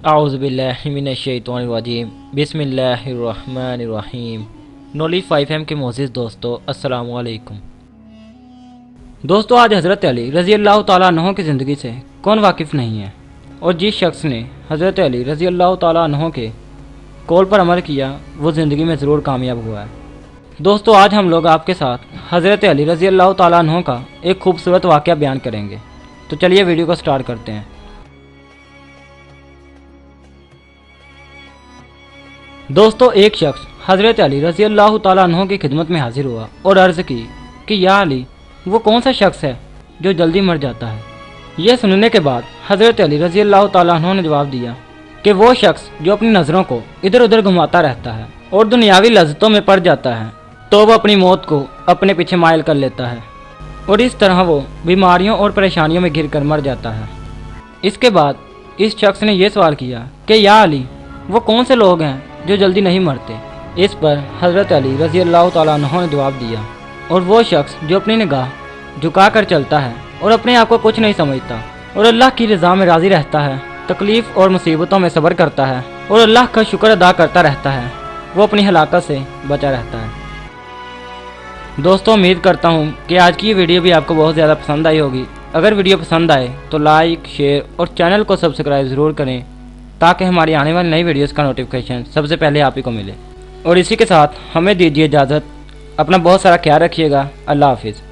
आऊज़ुबिल्लाहि मिनश्शैतानिर्रजीम बिस्मिल्लाहिर्रहमानिर्रहीम। Knowledge 5M के मोअज़्ज़िज़ दोस्तों, अस्सलामु अलैकुम। दोस्तों, आज हज़रत अली रज़ी अल्लाह ताला अन्हो की ज़िंदगी से कौन वाकिफ़ नहीं है, और जिस शख्स ने हज़रत अली रज़ी अल्लाह ताला अन्हो के कौल पर अमल किया वो ज़िंदगी में ज़रूर कामयाब हुआ है। दोस्तों, आज हम लोग आपके साथ हज़रत अली रज़ी अल्लाह ताला अन्हो का एक खूबसूरत वाक़या बयान करेंगे। तो चलिए वीडियो को स्टार्ट करते हैं। दोस्तों, एक शख्स हज़रत अली रज़ी अल्लाह ताला अन्हो की खिदमत में हाजिर हुआ और अर्ज़ की कि या अली, वो कौन सा शख्स है जो जल्दी मर जाता है। यह सुनने के बाद हज़रत अली रज़ी अल्लाह ताला अन्हो ने जवाब दिया कि वो शख्स जो अपनी नज़रों को इधर उधर घुमाता रहता है और दुनियावी लज़्ज़तों में पड़ जाता है, तो वह अपनी मौत को अपने पीछे मायल कर लेता है और इस तरह वो बीमारियों और परेशानियों में घिर कर मर जाता है। इसके बाद इस शख्स ने यह सवाल किया कि या अली, वो कौन से लोग हैं जो जल्दी नहीं मरते। इस पर हज़रत अली रज़ी अल्लाह ताला अन्हो ने जवाब दिया, और वो शख्स जो अपनी निगाह झुका कर चलता है और अपने आप को कुछ नहीं समझता और अल्लाह की रज़ा में राज़ी रहता है, तकलीफ़ और मुसीबतों में सब्र करता है और अल्लाह का शुक्र अदा करता रहता है, वो अपनी हलाकत से बचा रहता है। दोस्तों, उम्मीद करता हूँ कि आज की ये वीडियो भी आपको बहुत ज़्यादा पसंद आई होगी। अगर वीडियो पसंद आए तो लाइक, शेयर और चैनल को सब्सक्राइब ज़रूर करें, ताकि हमारी आने वाली नई वीडियोस का नोटिफिकेशन सबसे पहले आप ही को मिले। और इसी के साथ हमें दीजिए इजाज़त। अपना बहुत सारा ख्याल रखिएगा। अल्लाह हाफिज़।